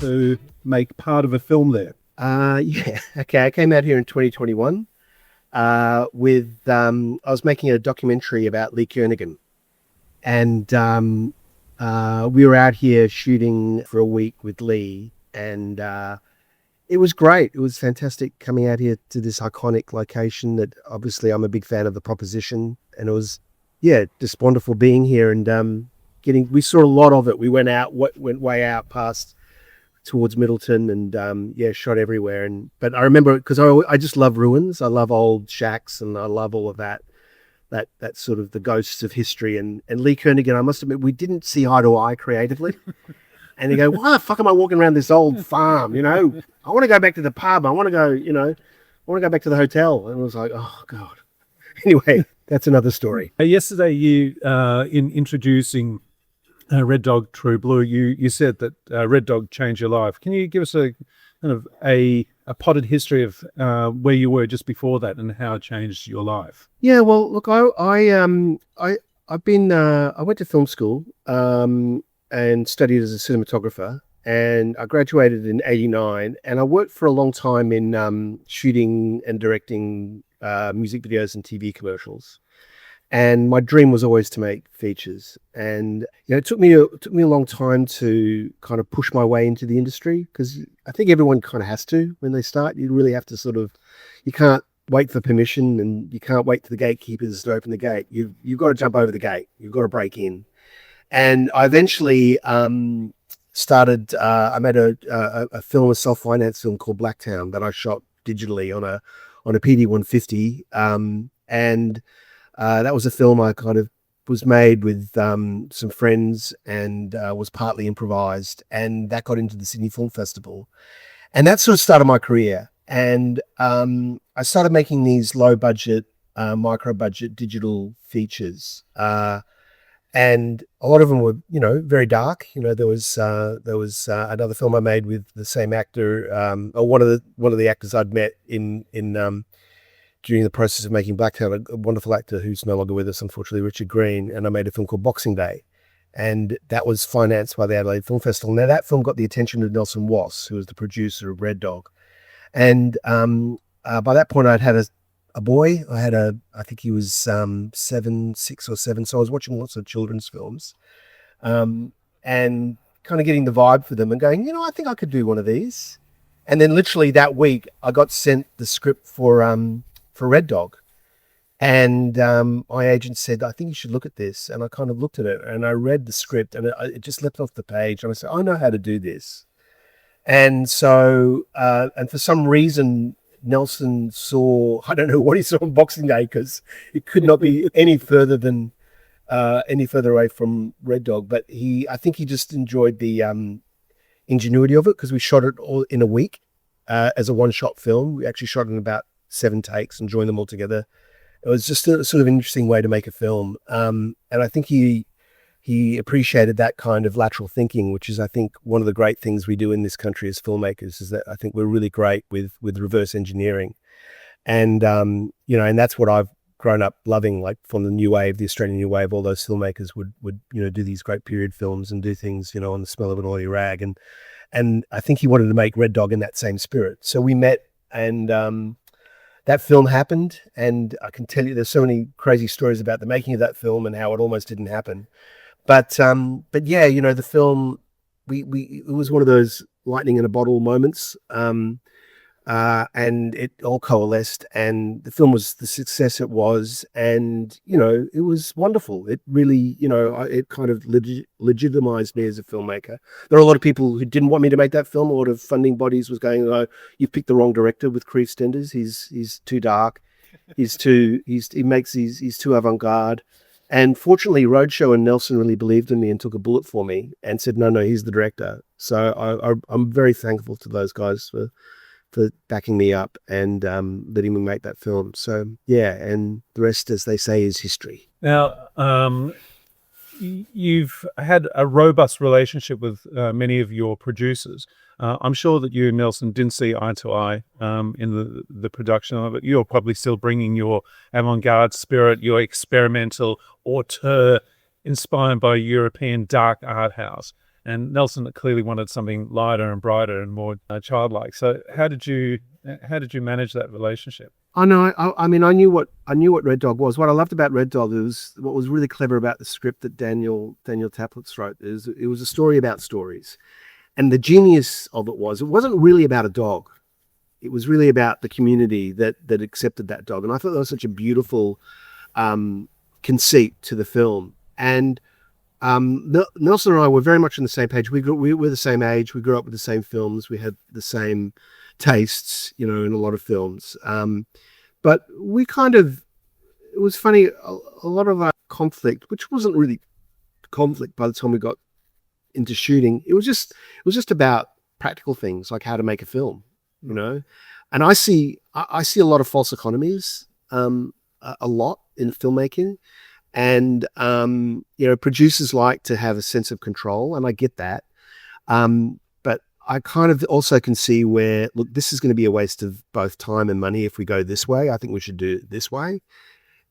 to make part of a film there? Yeah. Okay. I came out here in 2021 I was making a documentary about Lee Kernaghan. And we were out here shooting for a week with Lee. And it was great. It was fantastic coming out here to this iconic location that obviously I'm a big fan of the proposition. And it was, yeah, just wonderful being here and we saw a lot of it. We went way out past towards Middleton and shot everywhere. But I remember because I just love ruins. I love old shacks and I love all of that sort of the ghosts of history. And Lee Kernaghan, I must admit, we didn't see eye to eye creatively. And you go, why the fuck am I walking around this old farm? I want to go back to the pub. I want to go back to the hotel. And I was like, oh God. Anyway, that's another story. Yesterday, you in introducing Red Dog True Blue, you said that Red Dog changed your life. Can you give us a kind of a potted history of where you were just before that and how it changed your life? Yeah, well, look, I went to film school and studied as a cinematographer, and I graduated in '89, and I worked for a long time in shooting and directing music videos and TV commercials. And my dream was always to make features. And it took me a long time to kind of push my way into the industry, because I think everyone kind of has to when they start. You really have to you can't wait for permission and you can't wait for the gatekeepers to open the gate. You've got to jump over the gate. You've got to break in. And I eventually started. I made a film, a self-finance film called Blacktown that I shot digitally on a PD-150, and that was a film I kind of was made with some friends and was partly improvised, and that got into the Sydney Film Festival, and that sort of started my career. And I started making these low budget, micro budget digital features, and a lot of them were, very dark. There was another film I made with the same actor, or one of the actors I'd met in during the process of making Blacktown, a wonderful actor who's no longer with us, unfortunately, Richard Green. And I made a film called Boxing Day, and that was financed by the Adelaide Film Festival. Now that film got the attention of Nelson Wass, who was the producer of Red Dog. And by that point, I'd had a boy. I think he was 6 or 7. So I was watching lots of children's films, and kind of getting the vibe for them and going, I think I could do one of these. And then literally that week, I got sent the script for Red Dog. And my agent said, I think you should look at this. And I kind of looked at it and I read the script, and it just leapt off the page. And I said, I know how to do this. And so, and for some reason, Nelson saw, I don't know what he saw on Boxing Day, because it could not be any further away from Red Dog. But I think he just enjoyed the ingenuity of it, because we shot it all in a week as a one-shot film. We actually shot it in about 7 takes and joined them all together. It was just a sort of interesting way to make a film. And I think he appreciated that kind of lateral thinking, which is, I think, one of the great things we do in this country as filmmakers, is that I think we're really great with reverse engineering. And, and that's what I've grown up loving, like from the New Wave, the Australian New Wave. All those filmmakers would do these great period films and do things, on the smell of an oily rag. And I think he wanted to make Red Dog in that same spirit. So we met, and that film happened, and I can tell you there's so many crazy stories about the making of that film and how it almost didn't happen. But yeah, the film, it was one of those lightning in a bottle moments, and it all coalesced, and the film was the success it was, and it was wonderful. It really, it kind of legitimized me as a filmmaker. There are a lot of people who didn't want me to make that film. A lot of funding bodies was going, "Oh, you picked the wrong director with Kriv Stenders. He's too dark. He's too avant-garde." And fortunately, Roadshow and Nelson really believed in me and took a bullet for me and said, no, he's the director. So I'm very thankful to those guys for backing me up and letting me make that film. So, yeah, and the rest, as they say, is history. Now, you've had a robust relationship with many of your producers. I'm sure that you and Nelson didn't see eye to eye in the production of it. You're probably still bringing your avant-garde spirit, your experimental auteur, inspired by European dark art house. and Nelson clearly wanted something lighter and brighter and more childlike. So how did you manage that relationship? I know. I mean, I knew what Red Dog was. What I loved about Red Dog is what was really clever about the script that Daniel Taplitz wrote. Is it was a story about stories, and the genius of it wasn't really about a dog. It was really about the community that accepted that dog, and I thought that was such a beautiful conceit to the film. And Nelson and I were very much on the same page. We were the same age. We grew up with the same films. We had the same tastes, in a lot of films. But we it was funny, a lot of our conflict, which wasn't really conflict by the time we got into shooting, it was just about practical things like how to make a film, And I see a lot of false economies, a lot in filmmaking. And, producers like to have a sense of control, and I get that. But I kind of also can see where, look, this is going to be a waste of both time and money if we go this way. I think we should do it this way.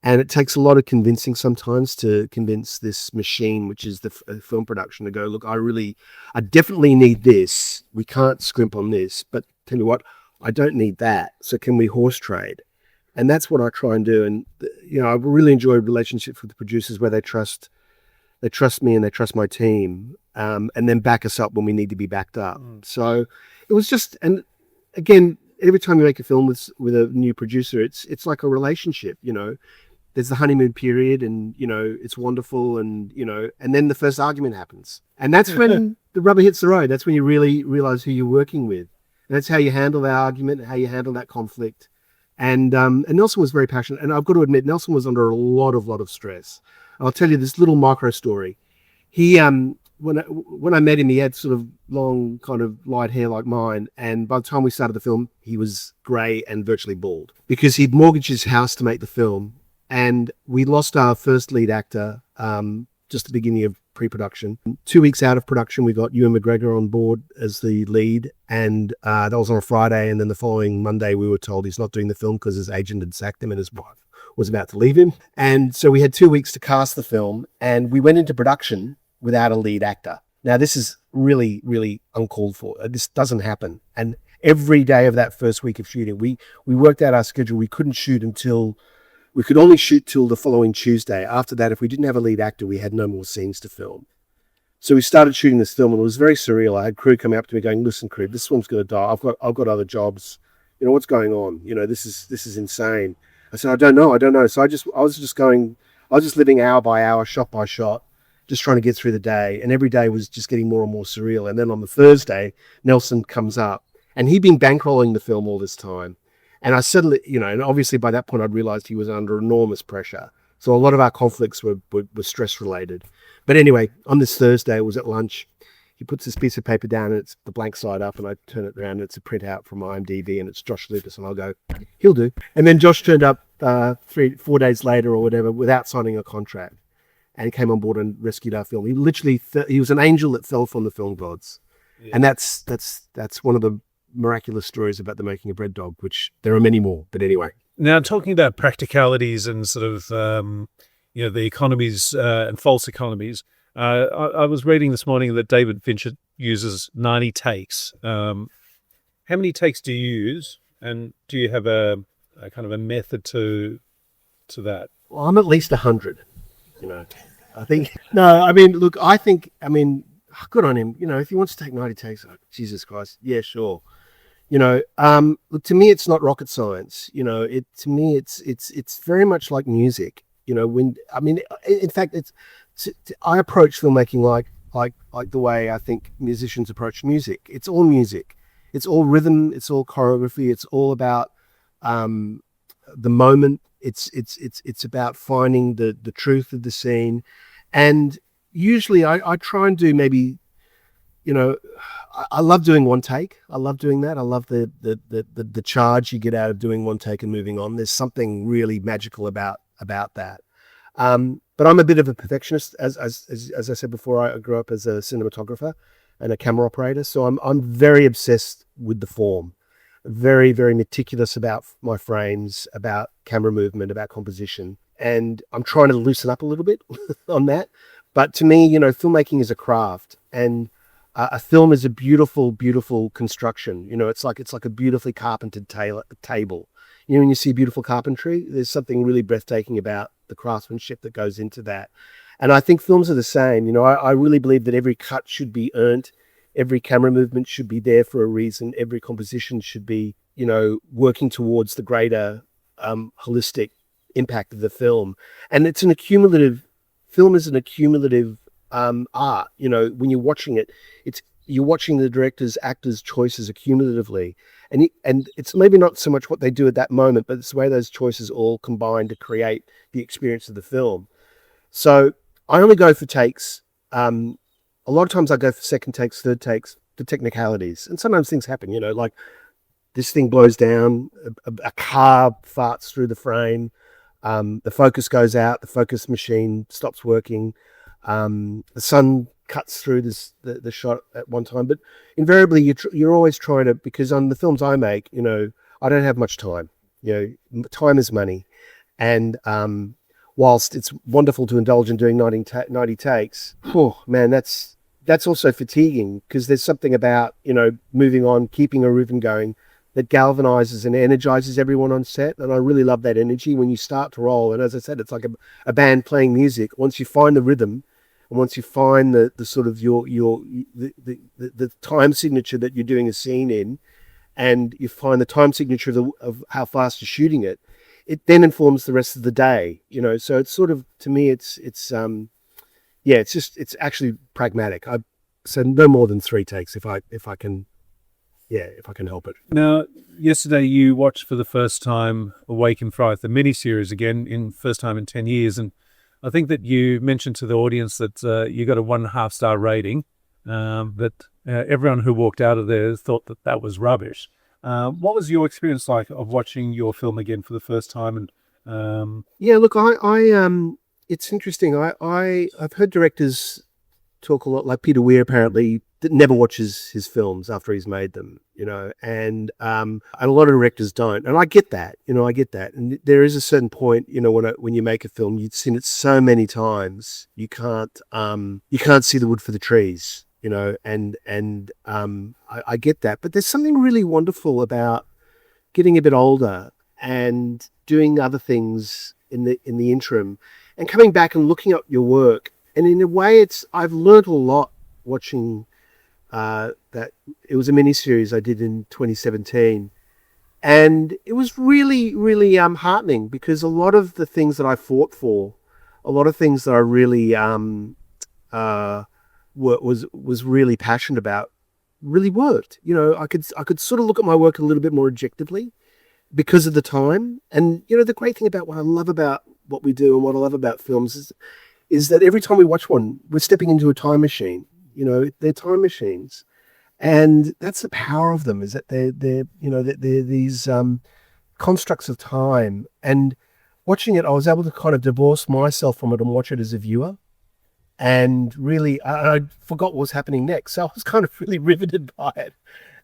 And it takes a lot of convincing sometimes to convince this machine, which is the film production, to go, look, I definitely need this. We can't scrimp on this, but tell you what, I don't need that. So can we horse trade? And that's what I try and do. And, I really enjoy relationships with the producers where they trust me and they trust my team, and then back us up when we need to be backed up. So it was just, and again, every time you make a film with a new producer, it's like a relationship, There's the honeymoon period, and, it's wonderful, and, and then the first argument happens. And that's when the rubber hits the road. That's when you really realize who you're working with. And that's how you handle that argument, how you handle that conflict. And Nelson was very passionate. And I've got to admit, Nelson was under a lot of stress. I'll tell you this little micro story. He, when I met him, he had sort of long, kind of light hair like mine. And by the time we started the film, he was grey and virtually bald because he'd mortgaged his house to make the film. And we lost our first lead actor just the beginning of pre-production. 2 weeks out of production, we got Ewan McGregor on board as the lead, and that was on a Friday. And then the following Monday, we were told he's not doing the film because his agent had sacked him and his wife was about to leave him. And so we had 2 weeks to cast the film, and we went into production without a lead actor. Now, this is really, really uncalled for. This doesn't happen. And every day of that first week of shooting, we worked out our schedule. We could only shoot till the following Tuesday. After that, if we didn't have a lead actor, we had no more scenes to film. So we started shooting this film, and it was very surreal. I had crew come up to me going, "Listen, Kriv, this film's going to die. I've got other jobs. What's going on? This is insane." I said, I don't know. So I was just living hour by hour, shot by shot, just trying to get through the day. And every day was just getting more and more surreal. And then on the Thursday, Nelson comes up, and he'd been bankrolling the film all this time. And I suddenly, and obviously by that point, I'd realized he was under enormous pressure. So a lot of our conflicts were stress related. But anyway, on this Thursday, it was at lunch. He puts this piece of paper down, and it's the blank side up, and I turn it around, and it's a printout from IMDb, and it's Josh Lucas, and I'll go, he'll do. And then Josh turned up 4 days later or whatever without signing a contract, and he came on board and rescued our film. He literally, he was an angel that fell from the film gods. Yeah. And that's one of the miraculous stories about the making of Red Dog, which there are many more, but anyway. Now, talking about practicalities and sort of, the economies and false economies, I was reading this morning that David Fincher uses 90 takes. How many takes do you use, and do you have a kind of a method to that? Well, I'm at least 100, I think. No, I mean, look, good on him. If he wants to take 90 takes, Jesus Christ, yeah, sure. Look, to me, it's not rocket science. To me, it's very much like music. In fact, I approach filmmaking like the way I think musicians approach music. It's all music. It's all rhythm. It's all choreography. It's all about the moment. It's about finding the truth of the scene. And usually, I try and do maybe. I love doing one take. I love doing that. I love the charge you get out of doing one take and moving on. There's something really magical about that. But I'm a bit of a perfectionist, as I said before. I grew up as a cinematographer and a camera operator, so I'm very obsessed with the form, very, very meticulous about my frames, about camera movement, about composition, and I'm trying to loosen up a little bit on that. But to me, filmmaking is a craft, and A film is a beautiful, beautiful construction. It's like a beautifully carpentered table. When you see beautiful carpentry, there's something really breathtaking about the craftsmanship that goes into that. And I think films are the same. I really believe that every cut should be earned. Every camera movement should be there for a reason. Every composition should be, working towards the greater holistic impact of the film. And film is an accumulative art. When you're watching it, you're watching the director's, actors' choices accumulatively. And it's maybe not so much what they do at that moment, but it's the way those choices all combine to create the experience of the film. So I only go for takes. A lot of times I go for second takes, third takes, the technicalities. And sometimes things happen, like this thing blows down, a car farts through the frame, the focus goes out, the focus machine stops working, the sun cuts through the shot at one time. But invariably, you're always trying to, because on the films I make, I don't have much time. Time is money. And whilst it's wonderful to indulge in doing 90 takes, oh man, that's also fatiguing, because there's something about, moving on, keeping a rhythm going, that galvanizes and energizes everyone on set. And I really love that energy when you start to roll. And as I said, it's like a band playing music. Once you find the rhythm, and once you find the sort of the time signature that you're doing a scene in, and you find the time signature of how fast you're shooting it, it then informs the rest of the day. So it's sort of, to me, it's actually pragmatic. I said no more than 3 takes if I can help it. Now, yesterday you watched for the first time Awake in Fright, the miniseries, again, first time in 10 years. And I think that you mentioned to the audience that you got a 1.5 star rating, but everyone who walked out of there thought that was rubbish. What was your experience like of watching your film again for the first time? And yeah, look, I it's interesting. I've heard directors talk a lot, like Peter Weir apparently, that never watches his films after he's made them, and a lot of directors don't. And I get that, And there is a certain point, when you make a film, you've seen it so many times, you can't see the wood for the trees, and I get that. But there's something really wonderful about getting a bit older and doing other things in the interim, and coming back and looking at your work. And in a way, I've learned a lot watching that. It was a miniseries I did in 2017, and it was really, really heartening, because a lot of the things that I fought for, a lot of things that I really was really passionate about, really worked. I could sort of look at my work a little bit more objectively because of the time. And the great thing about what I love about what we do and what I love about films is that every time we watch one, we're stepping into a time machine. They're time machines, and that's the power of them. Is that they're these constructs of time. And watching it, I was able to kind of divorce myself from it and watch it as a viewer. And really, I forgot what was happening next. So I was kind of really riveted by it.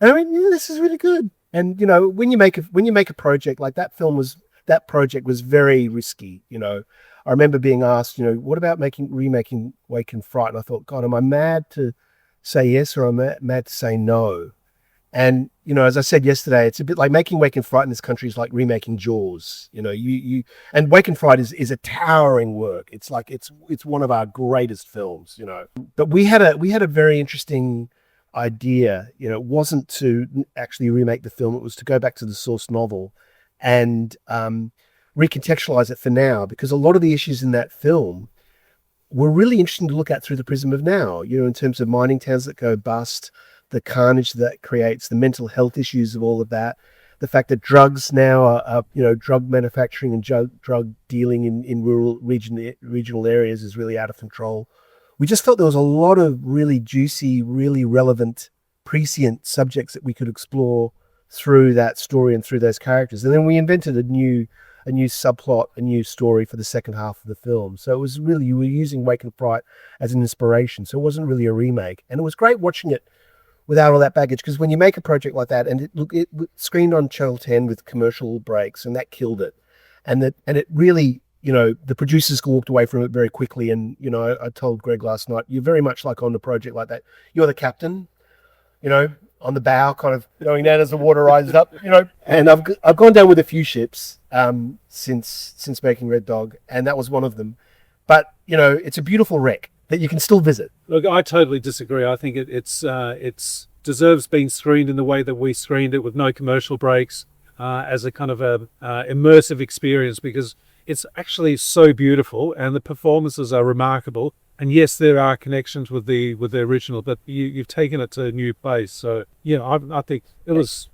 And I mean, this is really good. And when you make a project like that, that project was very risky. I remember being asked, what about remaking Wake in Fright? And I thought, God, am I mad to say yes, or am I mad to say no? And, as I said yesterday, it's a bit like making Wake in Fright in this country is like remaking Jaws. And Wake in Fright is a towering work. It's like, it's one of our greatest films, But we had a very interesting idea. It wasn't to actually remake the film. It was to go back to the source novel and recontextualize it for now, because a lot of the issues in that film were really interesting to look at through the prism of now, in terms of mining towns that go bust, the carnage that creates, the mental health issues of all of that, the fact that drugs now are drug manufacturing and drug dealing in regional areas is really out of control. We just felt there was a lot of really juicy, really relevant, prescient subjects that we could explore through that story and through those characters. And then we invented a new subplot, a new story for the second half of the film. So it was really, you were using Wake in Fright as an inspiration. So it wasn't really a remake. And it was great watching it without all that baggage, because when you make a project like that, and it screened on Channel 10 with commercial breaks, and that killed it. And it really the producers walked away from it very quickly. And, I told Greg last night, you're very much like on the project like that. You're the captain, on the bow, kind of going down as the water rises up, And I've gone down with a few ships since making Red Dog, and that was one of them. But, it's a beautiful wreck that you can still visit. Look, I totally disagree. I think it's deserves being screened in the way that we screened it, with no commercial breaks, as a kind of a immersive experience, because it's actually so beautiful and the performances are remarkable. And yes, there are connections with the original, but you've taken it to a new place. So yeah, I think it was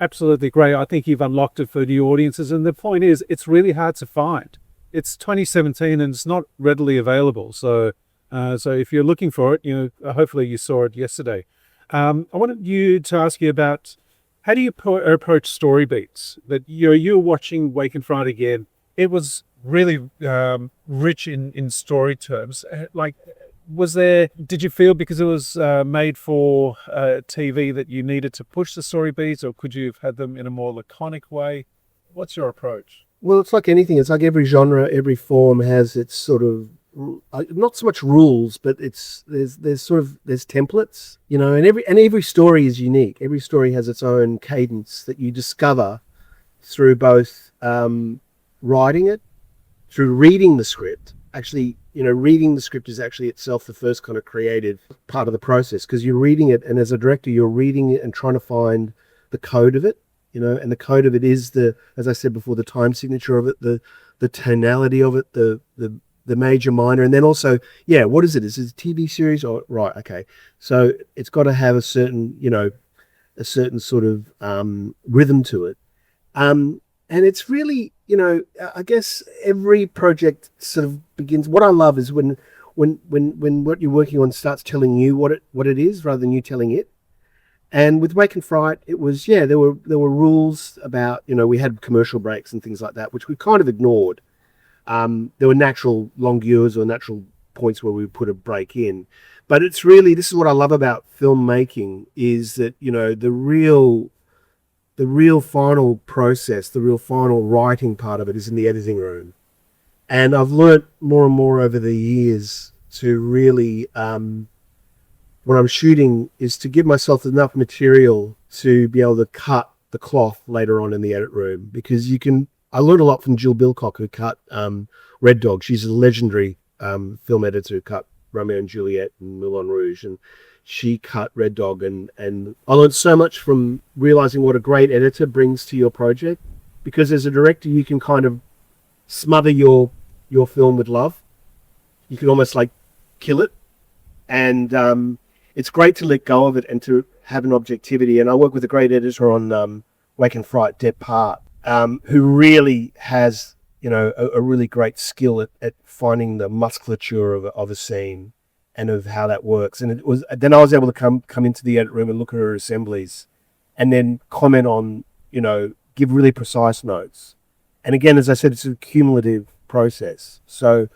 absolutely great. I think you've unlocked it for new audiences. And the point is, it's really hard to find. It's 2017 and it's not readily available. So if you're looking for it, hopefully you saw it yesterday. I wanted you to ask you about, how do you approach story beats? That you're watching Wake and Fright again. It was really rich in story terms. Did you feel, because it was made for TV, that you needed to push the story beats, or could you have had them in a more laconic way? What's your approach? Well, it's like anything. It's like every genre, every form has its sort of, not so much rules, but there's templates, and every story is unique. Every story has its own cadence that you discover through both writing it, through reading the script. Actually, reading the script is actually itself the first kind of creative part of the process, because you're reading it, and as a director, you're reading it and trying to find the code of it, and the code of it is as I said before, the time signature of it, the tonality of it, the major, minor, and then also, what is it? Is it a TV series? Or right, okay. So it's got to have a certain sort of rhythm to it. And it's really, I guess every project sort of begins. What I love is when what you're working on starts telling you what it is, rather than you telling it. And with Wake and Fright, it was, there were rules about, we had commercial breaks and things like that, which we kind of ignored. There were natural longueurs or natural points where we would put a break in. But it's really, this is what I love about filmmaking, is that, the real final process, the real final writing part of it is in the editing room. And I've learnt more and more over the years to really, when I'm shooting, is to give myself enough material to be able to cut the cloth later on in the edit room, because I learned a lot from Jill Bilcock, who cut Red Dog. She's a legendary film editor who cut Romeo and Juliet and Moulin Rouge, and she cut Red Dog, and I learned so much from realizing what a great editor brings to your project, because as a director you can kind of smother your film with love. You can almost like kill it, and it's great to let go of it and to have an objectivity. And I work with a great editor on Wake and Fright, Deb Part, who really has a really great skill at finding the musculature of a scene and of how that works. And then I was able to come into the edit room and look at her assemblies, and then comment on, give really precise notes. And again, as I said, it's a cumulative process. So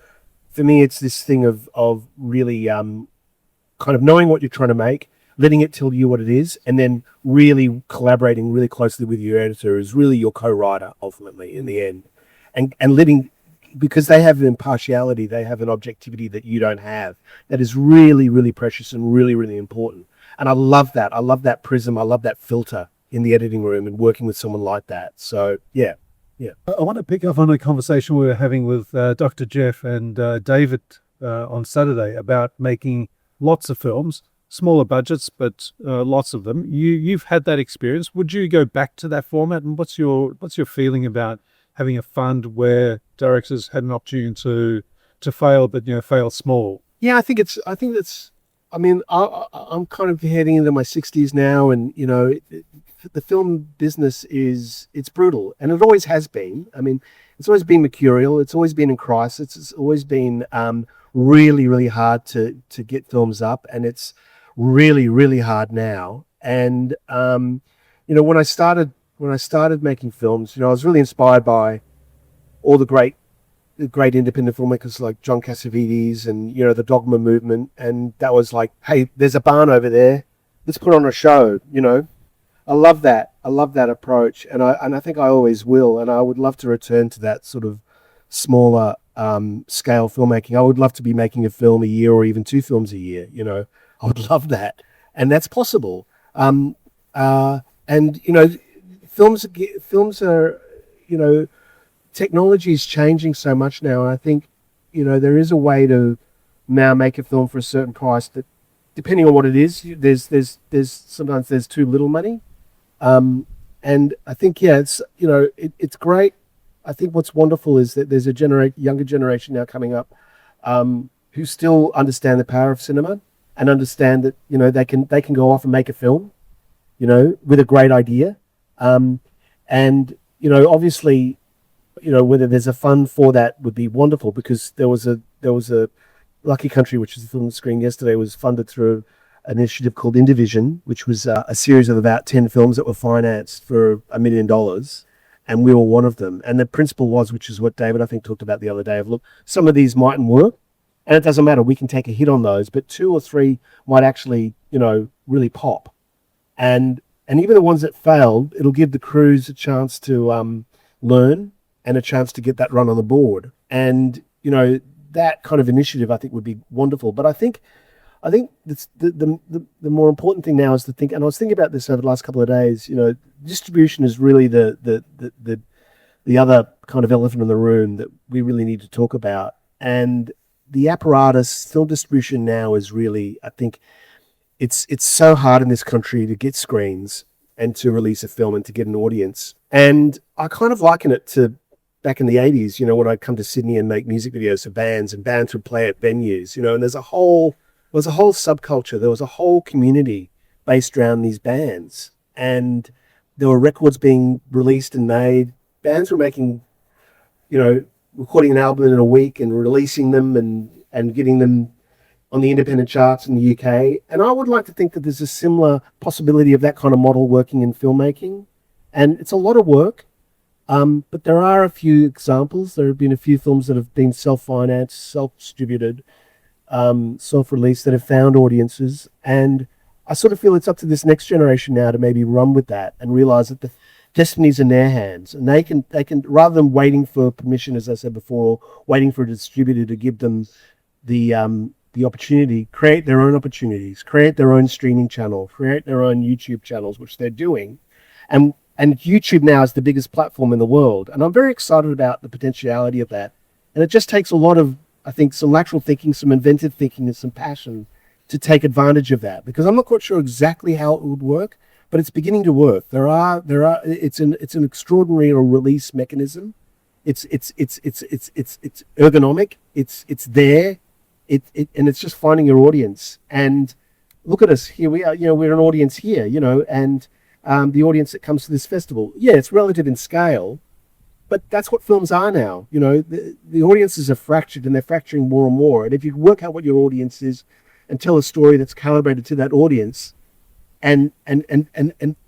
for me, it's this thing of really kind of knowing what you're trying to make, letting it tell you what it is, and then really collaborating really closely with your editor is really your co-writer ultimately in the end. And letting, because they have an impartiality, they have an objectivity that you don't have, that is really, really precious and really, really important. And I love that. I love that prism. I love that filter in the editing room and working with someone like that. So, yeah. I want to pick up on a conversation we were having with Dr. Jeff and David on Saturday about making lots of films, smaller budgets, but lots of them. You've had that experience. Would you go back to that format? And what's your feeling about having a fund where directors had an opportunity to fail, but fail small? Yeah, I think that's. I mean, I'm kind of heading into my 60s now, and the film business it's brutal, and it always has been. I mean, it's always been mercurial. It's always been in crisis. It's always been really, really hard to get films up, and it's really, really hard now. And when I started making films, I was really inspired by all the great independent filmmakers like John Cassavetes and the Dogma movement, and that was like, hey, there's a barn over there, let's put on a show. I love that approach, and I think I always will, and I would love to return to that sort of smaller scale filmmaking. I would love to be making a film a year or even 2 films a year. I would love that, and that's possible. Um, and films are, technology is changing so much now, and I think, there is a way to now make a film for a certain price that, depending on what it is, there's sometimes there's too little money. And I think, yeah, it's great. I think what's wonderful is that there's a younger generation now coming up, who still understand the power of cinema and understand that, they can go off and make a film, with a great idea. And, obviously, whether there's a fund for that would be wonderful, because there was a Lucky Country, which was the film screen yesterday, was funded through an initiative called Indivision, which was a series of about 10 films that were financed for $1 million. And we were one of them. And the principle was, which is what David, I think, talked about the other day, of, look, some of these mightn't work, and it doesn't matter. We can take a hit on those, but 2 or 3 might actually, really pop. And even the ones that failed, it'll give the crews a chance to learn and a chance to get that run on the board. And, that kind of initiative, I think, would be wonderful. But I think that's the more important thing now is to think, and I was thinking about this over the last couple of days, distribution is really the other kind of elephant in the room that we really need to talk about. And the apparatus, film distribution now is really, I think, it's so hard in this country to get screens and to release a film and to get an audience. And I kind of liken it to back in the 80s, when I'd come to Sydney and make music videos for bands, and bands would play at venues, and there was a whole subculture, there was a whole community based around these bands. And there were records being released and made. Bands were making, recording an album in a week and releasing them and getting them on the independent charts in the UK. And I would like to think that there's a similar possibility of that kind of model working in filmmaking. And it's a lot of work. But there are a few examples. There have been a few films that have been self-financed, self-distributed, self-released, that have found audiences. And I sort of feel it's up to this next generation now to maybe run with that and realize that the destiny's in their hands. And they can, rather than waiting for permission, as I said before, waiting for a distributor to give them the opportunity, create their own opportunities, create their own streaming channel, create their own YouTube channels, which they're doing. And YouTube now is the biggest platform in the world. And I'm very excited about the potentiality of that. And it just takes a lot of, I think, some lateral thinking, some inventive thinking, and some passion to take advantage of that. Because I'm not quite sure exactly how it would work, but it's beginning to work. It's an extraordinary release mechanism. It's ergonomic. It's there. And it's just finding your audience. And look at us. Here we are, we're an audience here, and the audience that comes to this festival. Yeah, it's relative in scale, but that's what films are now. The audiences are fractured, and they're fracturing more and more. And if you work out what your audience is and tell a story that's calibrated to that audience and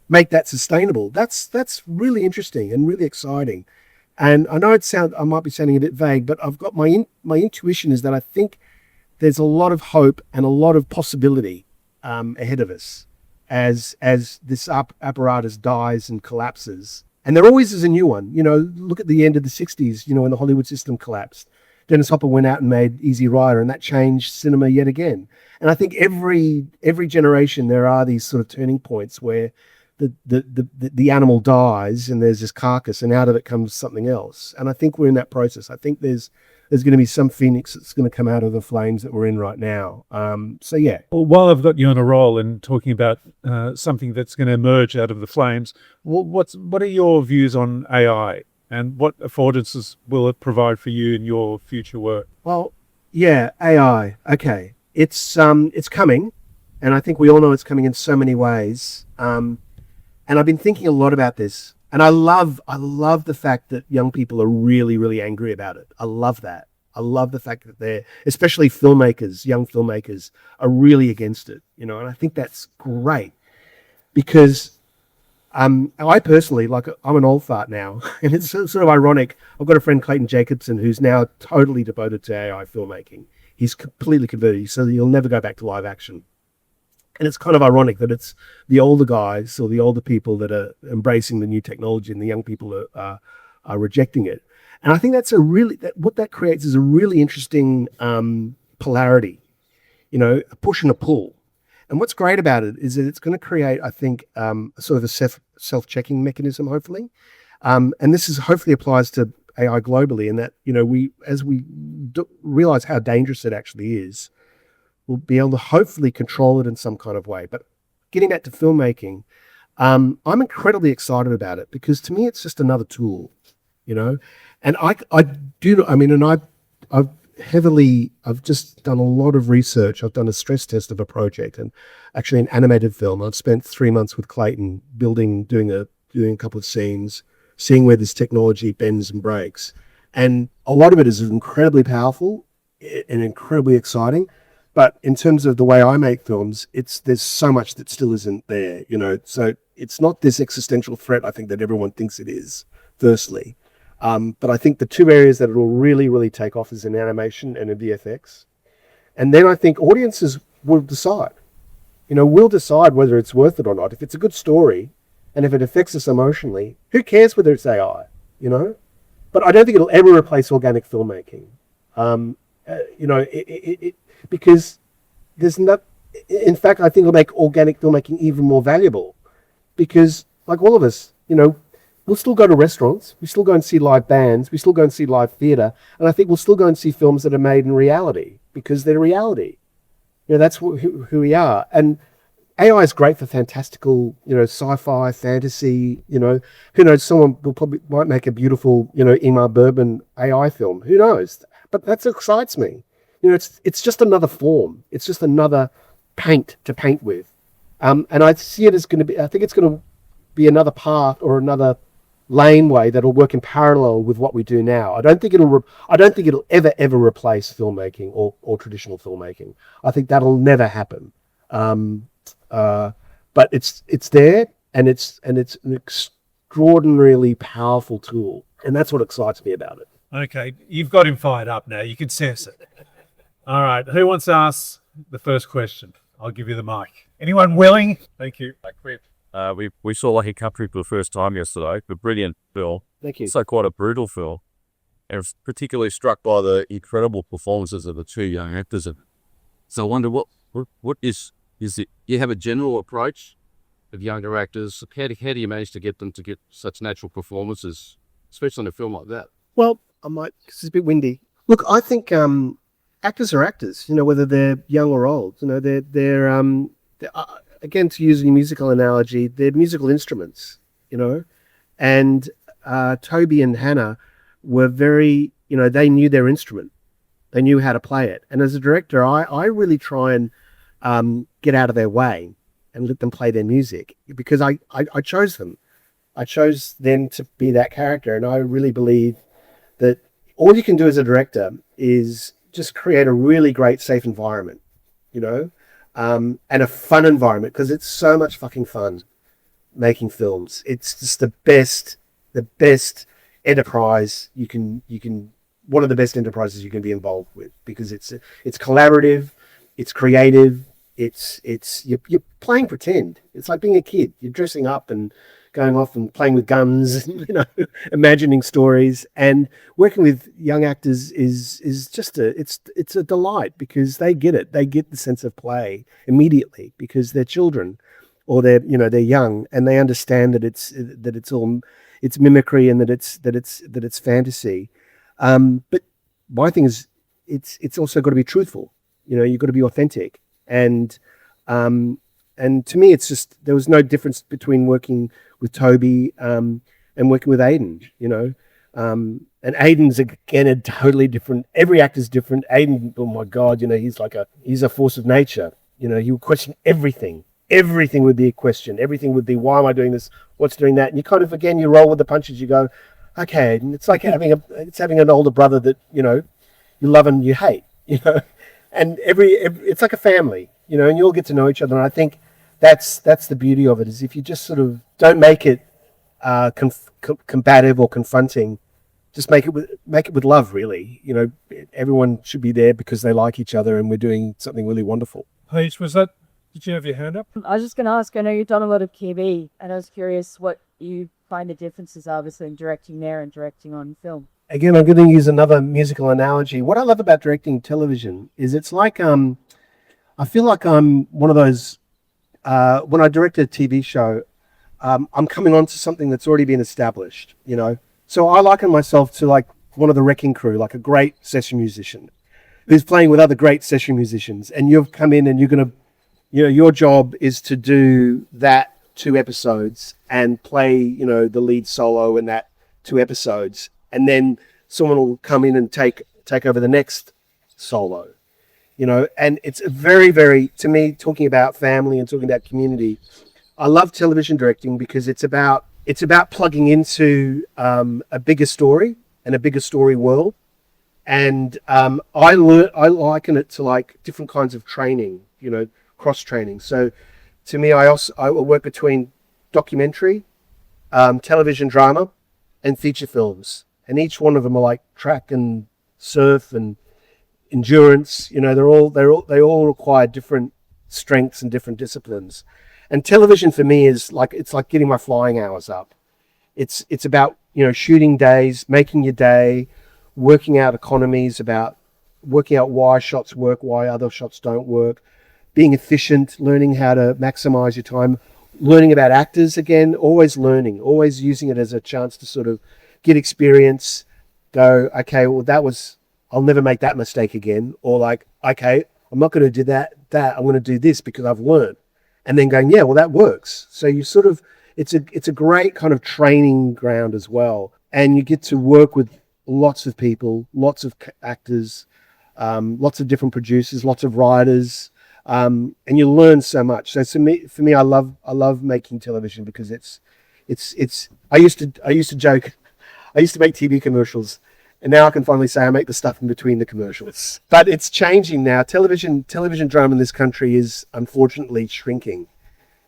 make that sustainable, that's really interesting and really exciting. And I know I might be sounding a bit vague, but I've got my intuition is that I think there's a lot of hope and a lot of possibility ahead of us as this apparatus dies and collapses. And there always is a new one. Look at the end of the 60s, when the Hollywood system collapsed. Dennis Hopper went out and made Easy Rider, and that changed cinema yet again. And I think every generation there are these sort of turning points where the animal dies and there's this carcass, and out of it comes something else. And I think we're in that process. I think there's going to be some phoenix that's going to come out of the flames that we're in right now. So, yeah. Well, while I've got you on a roll and talking about something that's going to emerge out of the flames, what are your views on AI, and what affordances will it provide for you in your future work? Well, yeah, AI. Okay. It's coming, and I think we all know it's coming in so many ways. And I've been thinking a lot about this. And I love the fact that young people are really, really angry about it. I love that. I love the fact that especially young filmmakers, are really against it, and I think that's great, because I personally, I'm an old fart now, and it's sort of ironic. I've got a friend, Clayton Jacobson, who's now totally devoted to AI filmmaking. He's completely converted, so he'll never go back to live action. And it's kind of ironic that it's the older guys or the older people that are embracing the new technology, and the young people are rejecting it. And I think that's what that creates is a really interesting polarity, a push and a pull. And what's great about it is that it's going to create, I think, sort of a self-checking mechanism, hopefully. And this is hopefully applies to AI globally, in that, as we realize how dangerous it actually is, we'll be able to hopefully control it in some kind of way. But getting back to filmmaking, I'm incredibly excited about it, because to me, it's just another tool, and I've just done a lot of research. I've done a stress test of a project, and actually an animated film. I've spent 3 months with Clayton doing a couple of scenes, seeing where this technology bends and breaks. And a lot of it is incredibly powerful and incredibly exciting. But in terms of the way I make films, there's so much that still isn't there, So it's not this existential threat, I think, that everyone thinks it is, firstly. But I think the two areas that it will really, really take off is in animation and in VFX. And then I think audiences will decide. We'll decide whether it's worth it or not. If it's a good story and if it affects us emotionally, who cares whether it's AI, But I don't think it'll ever replace organic filmmaking. Because there's not, in fact, I think it'll make organic filmmaking even more valuable, because like all of us, we'll still go to restaurants, we still go and see live bands, we still go and see live theatre, and I think we'll still go and see films that are made in reality, because they're reality. That's who we are. And AI is great for fantastical, sci-fi, fantasy, who knows, someone might make a beautiful, Ingmar Bergman AI film, who knows? But that excites me. It's just another form. It's just another paint to paint with. And I see it as I think it's going to be another path or another laneway that'll work in parallel with what we do now. I don't think it'll ever replace filmmaking or traditional filmmaking. I think that'll never happen. But it's there, and it's an extraordinarily powerful tool, and that's what excites me about it. Okay, you've got him fired up now. You can sense it. All right, who wants to ask the first question? I'll give you the mic. Anyone willing? Thank you. Kriv, we saw Lucky Country for the first time yesterday. A brilliant film. Thank you. Also quite a brutal film. And I was particularly struck by the incredible performances of the two young actors. So I wonder what is it? You have a general approach of younger actors. How do you manage to get them to get such natural performances, especially in a film like that? Well, because it's a bit windy. Look, I think actors are actors, whether they're young or old. They're again, to use a musical analogy, they're musical instruments, and Toby and Hannah were very, they knew their instrument. They knew how to play it. And as a director, I really try and get out of their way and let them play their music, because I chose them. I chose them to be that character. And I really believe that all you can do as a director is just create a really great, safe environment, and a fun environment, because it's so much fucking fun making films. It's just the best enterprise you can, one of the best enterprises you can be involved with, because it's collaborative, it's creative, you're playing pretend. It's like being a kid. You're dressing up and going off and playing with guns, imagining stories. And working with young actors is just it's a delight, because they get it. They get the sense of play immediately, because they're children, or they're young, and they understand that it's mimicry, and that it's fantasy. But my thing is, it's also got to be truthful. You've got to be authentic. And to me, it's just, there was no difference between working with Toby and working with Aiden, and Aiden's again a totally different. Every actor's different. Aiden, oh my God, he's a force of nature. He would question everything. Everything would be a question. Everything would be, why am I doing this? What's doing that? And you kind of, again, you roll with the punches. You go, okay. And it's like having an older brother that you love and you hate. And it's like a family. And you all get to know each other. And I think that's the beauty of it, is if you just sort of don't make it combative or confronting, just make it with love, really. Everyone should be there because they like each other, and we're doing something really wonderful. Paige, did you have your hand up? I was just going to ask, I know you've done a lot of TV, and I was curious what you find the differences are between directing there and directing on film. again, I'm going to use another musical analogy. What I love about directing television is it's like I feel like I'm one of those when I direct a TV show, I'm coming on to something that's already been established, you know. So I liken myself to like one of the wrecking crew, like a great session musician who's playing with other great session musicians, and you've come in and you're going to, you know, your job is to do that 2 episodes and play, you know, the lead solo in that 2 episodes, and then someone will come in and take over the next solo, you know. And it's a very, very, to me, talking about family and talking about community, I love television directing because it's about plugging into a bigger story and a bigger story world. And I liken it to like different kinds of training, you know, cross training. So to me, I will work between documentary, television drama, and feature films, and each one of them are like track and surf and endurance. You know, they all require different strengths and different disciplines. And television for me is like, it's like getting my flying hours up. It's about, you know, shooting days, making your day, working out economies, about working out why shots work, why other shots don't work, being efficient, learning how to maximize your time, learning about actors again, always learning, always using it as a chance to sort of get experience, go, okay, well, I'll never make that mistake again. Or like, okay, I'm not going to do that. I'm going to do this because I've learned. And then going, yeah, well, that works. So you sort of, it's a great kind of training ground as well. And you get to work with lots of people, lots of actors, lots of different producers, lots of writers, and you learn so much. So for me, I love making television because it's. I used to joke, I used to make TV commercials, and now I can finally say I make the stuff in between the commercials. But it's changing now. Television drama in this country is unfortunately shrinking.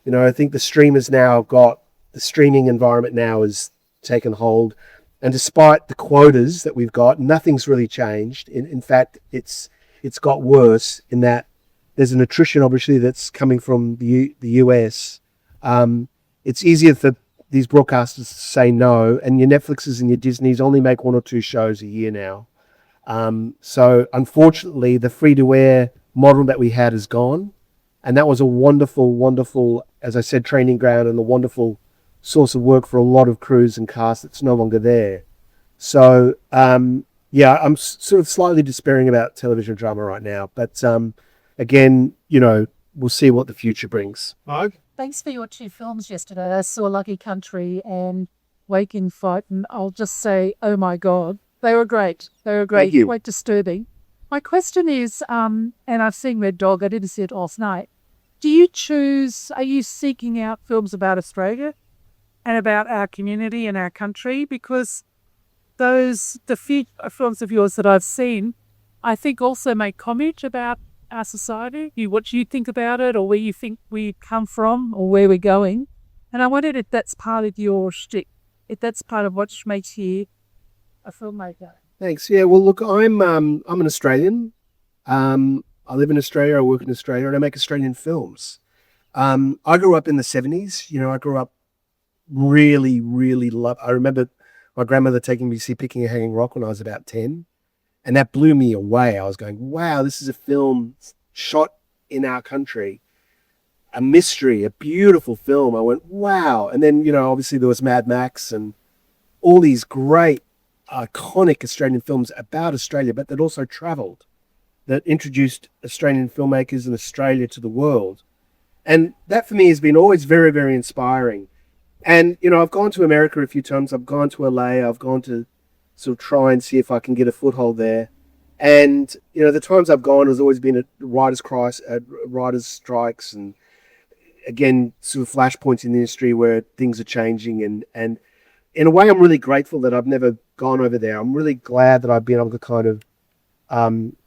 You know, I think the streaming environment now has taken hold. And despite the quotas that we've got, nothing's really changed. In fact, it's got worse in that there's an attrition, obviously, that's coming from the US. It's easier for these broadcasters to say no, and your Netflixes and your Disneys only make 1 or 2 shows a year now. So unfortunately, the free-to-air model that we had is gone. And that was a wonderful, wonderful, as I said, training ground and a wonderful source of work for a lot of crews and cast that's no longer there. So, yeah, I'm sort of slightly despairing about television drama right now. But again, you know, we'll see what the future brings. Marg? Thanks for your 2 films yesterday. I saw Lucky Country and Waking Fright, and I'll just say, oh my God, they were great. They were great. Thank you. Quite disturbing. My question is, and I've seen Red Dog, I didn't see it last night. Are you seeking out films about Australia and about our community and our country? Because the few films of yours that I've seen, I think also make comment about our society, what you think about it, or where you think we come from, or where we're going. And I wondered if that's part of your shtick, if that's part of what makes you a filmmaker. Thanks. Yeah, well, look, I'm an Australian. I live in Australia, I work in Australia, and I make Australian films. I grew up in the 70s. You know, I grew up really, really I remember my grandmother taking me to see Picking a Hanging Rock when I was about 10. And that blew me away. I was going, wow, this is a film shot in our country, a mystery, a beautiful film. I went, wow. And then, you know, obviously there was Mad Max and all these great, iconic Australian films about Australia, but that also traveled, that introduced Australian filmmakers in Australia to the world. And that for me has been always very, very inspiring. And, you know, I've gone to America a few times. I've gone to LA. I've gone to sort of try and see if I can get a foothold there. And, you know, the times I've gone has always been at writers' strikes, and again, sort of flashpoints in the industry where things are changing. And in a way, I'm really grateful that I've never gone over there. I'm really glad that I've been able to kind of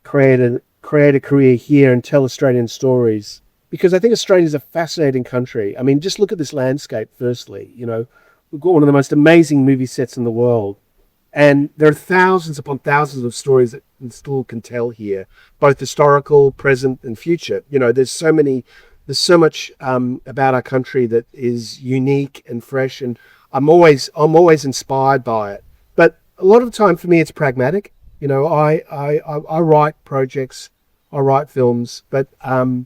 create a career here and tell Australian stories, because I think Australia is a fascinating country. I mean, just look at this landscape. Firstly, you know, we've got one of the most amazing movie sets in the world. And there are thousands upon thousands of stories that we still can tell here, both historical, present, and future. You know, there's so much about our country that is unique and fresh, and I'm always inspired by it. But a lot of the time for me, it's pragmatic. You know, I write projects, I write films, but over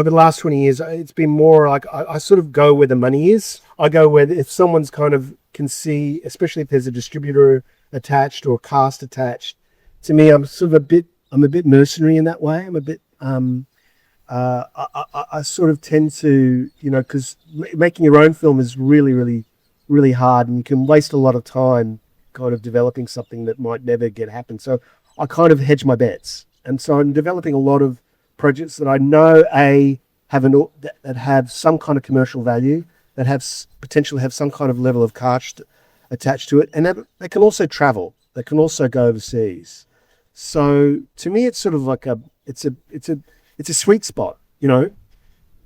the last 20 years, it's been more like I sort of go where the money is. I go where if someone's kind of can see, especially if there's a distributor attached or a cast attached. To me, I'm a bit mercenary in that way. I'm a bit, I sort of tend to, you know, because making your own film is really, really, really hard, and you can waste a lot of time kind of developing something that might never get happen. So I kind of hedge my bets, and so I'm developing a lot of projects that I know that have some kind of commercial value, that have potentially have some kind of level of cast attached to it, and they can also travel. They can also go overseas. So to me, it's sort of like it's a sweet spot. You know,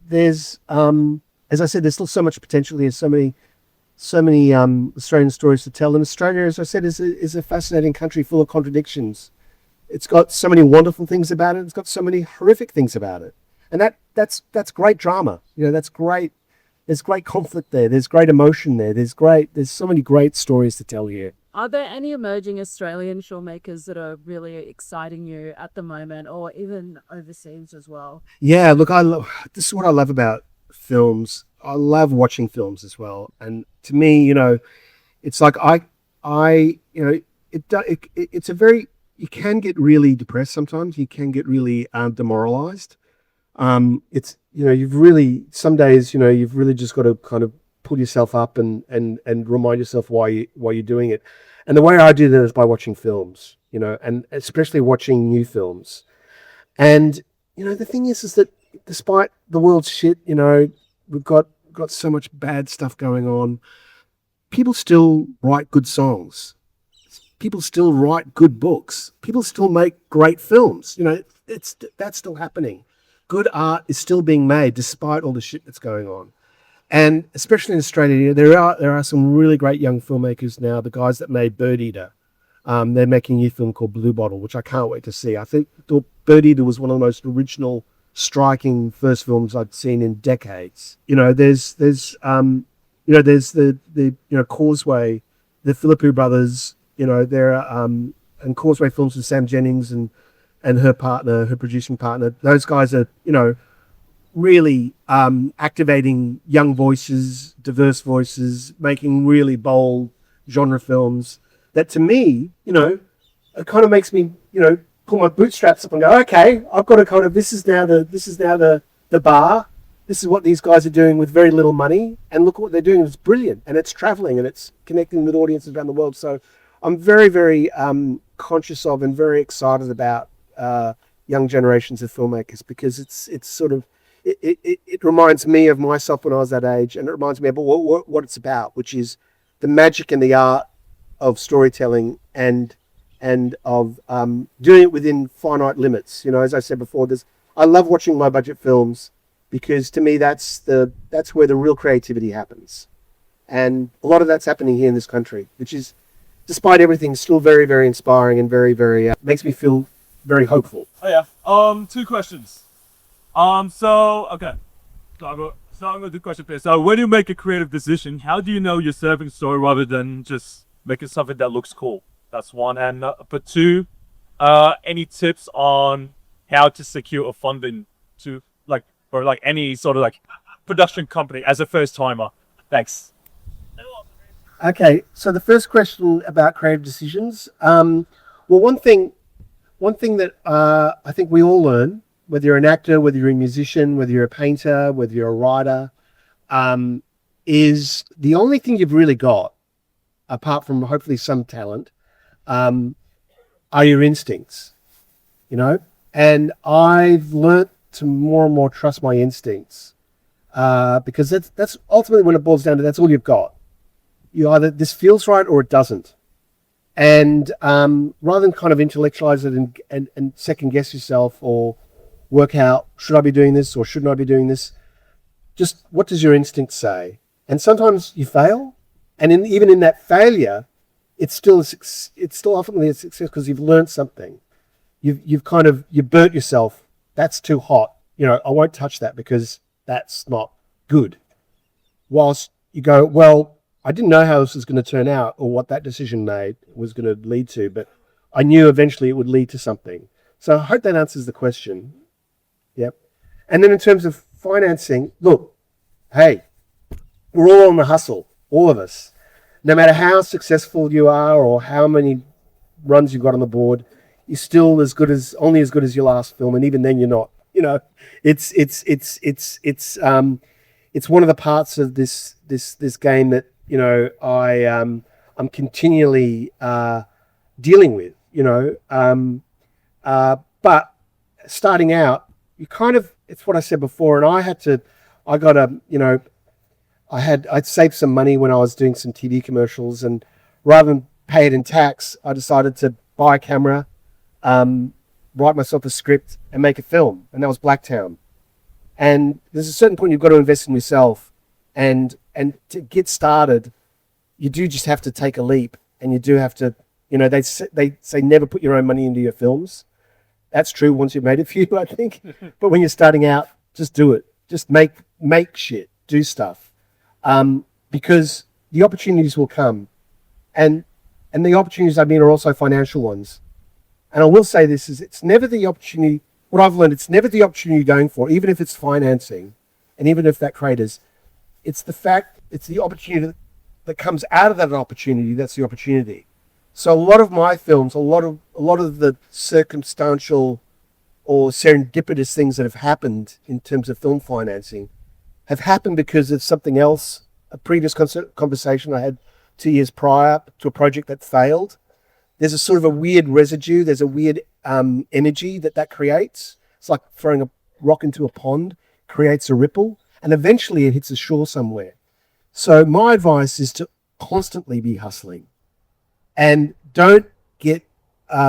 there's as I said, there's still so much potential here. So many Australian stories to tell. And Australia, as I said, is a fascinating country full of contradictions. It's got so many wonderful things about it. It's got so many horrific things about it. And that's great drama. You know, that's great. There's great conflict there. There's great emotion there. There's so many great stories to tell here. Are there any emerging Australian filmmakers that are really exciting you at the moment, or even overseas as well? Yeah, look, this is what I love about films. I love watching films as well. And to me, you know, it's like you know, it's a very, you can get really depressed sometimes. You can get really demoralized. It's, you know, some days, you know, you've really just got to kind of pull yourself up and remind yourself why you're doing it. And the way I do that is by watching films, you know, and especially watching new films. And, you know, the thing is that despite the world's shit, you know, we've got so much bad stuff going on, people still write good songs. People still write good books. People still make great films. You know, that's still happening. Good art is still being made despite all the shit that's going on. And especially in Australia, there are some really great young filmmakers now. The guys that made Bird Eater, they're making a new film called Blue Bottle, which I can't wait to see. I think Bird Eater was one of the most original, striking first films I'd seen in decades. You know, there's you know, there's the you know, Causeway, the Philippou brothers. You know, there are and Causeway Films with Sam Jennings and her partner, her producing partner. Those guys are, you know, really activating young voices, diverse voices, making really bold genre films that, to me, you know, it kind of makes me, you know, pull my bootstraps up and go, okay, I've got to kind of, this is now the bar. This is what these guys are doing with very little money, and look what they're doing. It's brilliant, and it's traveling, and it's connecting with audiences around the world. So I'm very, very conscious of and very excited about young generations of filmmakers, because it's sort of, it reminds me of myself when I was that age, and it reminds me of what it's about, which is the magic and the art of storytelling and of doing it within finite limits. You know, as I said before, I love watching low budget films, because to me that's where the real creativity happens, and a lot of that's happening here in this country, which is, despite everything, still very, very inspiring and very, very makes me feel very hopeful. Oh yeah. 2 questions. Okay. So I'm going to do question first. So when you make a creative decision, how do you know you're serving story rather than just making something that looks cool? That's one. And but 2, any tips on how to secure a funding for any sort of production company as a first timer? Thanks. Okay, so the first question about creative decisions. Well, one thing that I think we all learn, whether you're an actor, whether you're a musician, whether you're a painter, whether you're a writer, is the only thing you've really got, apart from hopefully some talent, are your instincts, you know? And I've learnt to more and more trust my instincts, because that's ultimately, when it boils down to, that's all you've got. You either, this feels right or it doesn't. And rather than kind of intellectualize it and second guess yourself or work out, should I be doing this or shouldn't I be doing this? Just, what does your instinct say? And sometimes you fail, and even in that failure, it's still ultimately a success, because you've learned something. You've burnt yourself. That's too hot. You know, I won't touch that because that's not good. Whilst you go, well, I didn't know how this was going to turn out or what that decision made was going to lead to, but I knew eventually it would lead to something. So I hope that answers the question. Yep. And then in terms of financing, look, hey, we're all on the hustle, all of us. No matter how successful you are or how many runs you've got on the board, you're still only as good as your last film, and even then you're not. You know, it's one of the parts of this game that, you know, I'm continually dealing with. You know, but starting out, it's what I said before, and I'd saved some money when I was doing some TV commercials, and rather than pay it in tax, I decided to buy a camera, write myself a script, and make a film, and that was Blacktown. And there's a certain point you've got to invest in yourself, and to get started, you do just have to take a leap, and you do have to, you know, they say never put your own money into your films. That's true once you've made it for you, I think. But when you're starting out, just do it. Just make shit, do stuff. Because the opportunities will come, and the opportunities, I mean, are also financial ones. And I will say this, is it's never the opportunity, what I've learned, it's never the opportunity you're going for, even if it's financing, and even if that creators, it's the opportunity that comes out of that opportunity, that's the opportunity. So a lot of my films, a lot of the circumstantial or serendipitous things that have happened in terms of film financing have happened because of something else, a previous conversation I had 2 years prior to a project that failed. There's a sort of a weird residue. There's a weird energy that creates. It's like throwing a rock into a pond, creates a ripple, and eventually it hits a shore somewhere. So my advice is to constantly be hustling, and don't get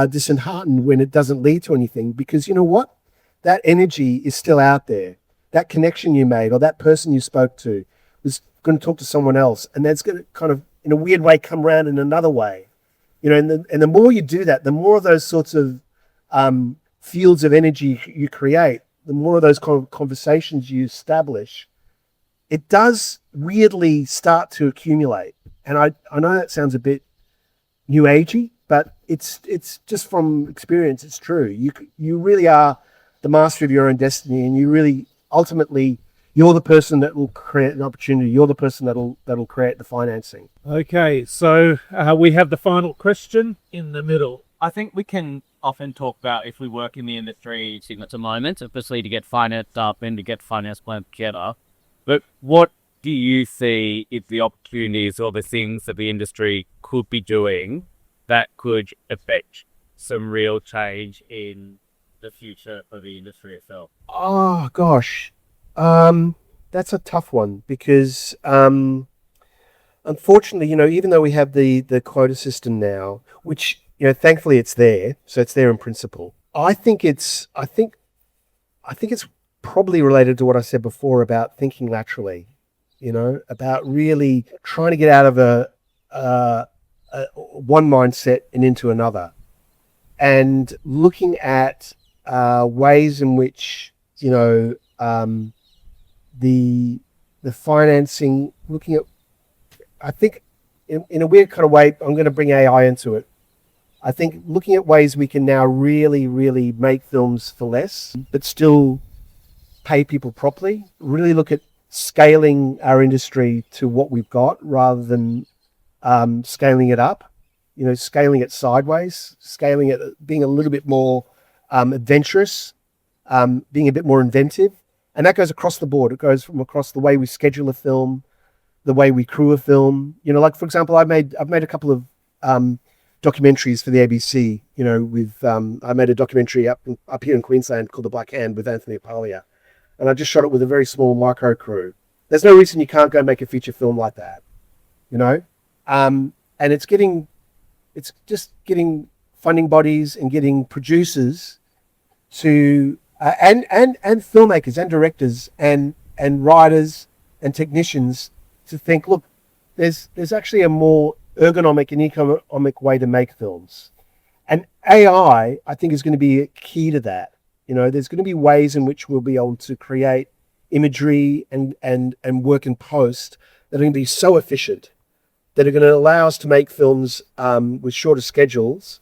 disheartened when it doesn't lead to anything, because you know what? That energy is still out there. That connection you made, or that person you spoke to, was going to talk to someone else, and that's going to kind of, in a weird way, come around in another way. You know, and the more you do that, the more of those sorts of fields of energy you create, the more of those conversations you establish, it does weirdly start to accumulate. And I know that sounds a bit new agey, but it's just from experience, it's true. You really are the master of your own destiny, and you really ultimately, you're the person that will create an opportunity. You're the person that'll create the financing. Okay, so we have the final question in the middle. I think we can often talk about, if we work in the industry at the moment, obviously to get financed up and to get finance plans together. But what do you see is the opportunities or the things that the industry could be doing that could affect some real change in the future of the industry itself? Oh gosh, that's a tough one, because unfortunately, you know, even though we have the quota system now, which, you know, thankfully it's there, so it's there in principle. I think it's probably related to what I said before about thinking laterally, you know, about really trying to get out of a one mindset and into another, and looking at ways in which, you know, the financing, looking at, I think in a weird kind of way, I'm going to bring AI into it. I think looking at ways we can now really, really make films for less, but still pay people properly, really look at scaling our industry to what we've got rather than scaling it up, you know, scaling it sideways, scaling it, being a little bit more adventurous, being a bit more inventive. And that goes across the board. It goes from across the way we schedule a film, the way we crew a film. You know, like, for example, I've made a couple of documentaries for the ABC, you know, with I made a documentary up here in Queensland called The Black Hand with Anthony Apalia. And I just shot it with a very small micro crew. There's no reason you can't go make a feature film like that, you know? And it's just getting funding bodies and getting producers to, and filmmakers and directors and writers and technicians to think, look, there's actually a more ergonomic and economic way to make films. And AI, I think, is going to be a key to that. You know, there's going to be ways in which we'll be able to create imagery and work in post that are going to be so efficient that are going to allow us to make films with shorter schedules,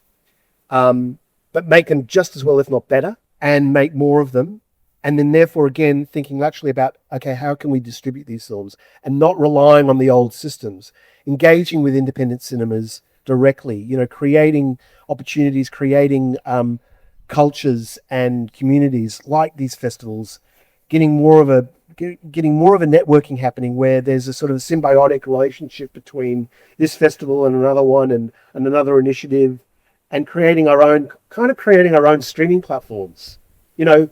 but make them just as well, if not better, and make more of them. And then therefore, again, thinking laterally about, okay, how can we distribute these films and not relying on the old systems, engaging with independent cinemas directly, you know, creating opportunities, creating cultures and communities like these festivals, getting more of a networking happening where there's a sort of symbiotic relationship between this festival and another one and another initiative, and creating our own streaming platforms. You know,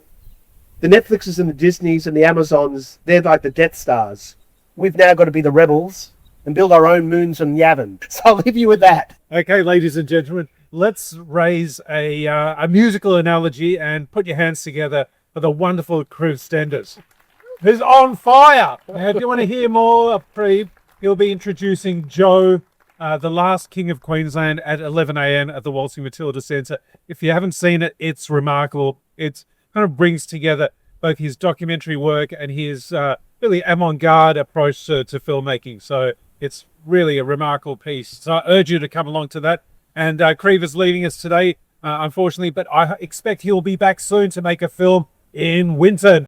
the Netflixes and the Disneys and the Amazons, they're like the Death Stars. We've now got to be the rebels and build our own moons on Yavin. So I'll leave you with that. Okay, ladies and gentlemen, let's raise a musical analogy and put your hands together for the wonderful Kriv Stenders, who's on fire. Now, if you want to hear more of Kriv, he'll be introducing Joe, the last King of Queensland, at 11 a.m. at the Waltzing Matilda Centre. If you haven't seen it, it's remarkable. It's kind of brings together both his documentary work and his really avant-garde approach to filmmaking. So it's really a remarkable piece. So I urge you to come along to that. And Kriv is leaving us today, unfortunately, but I expect he'll be back soon to make a film in Winton.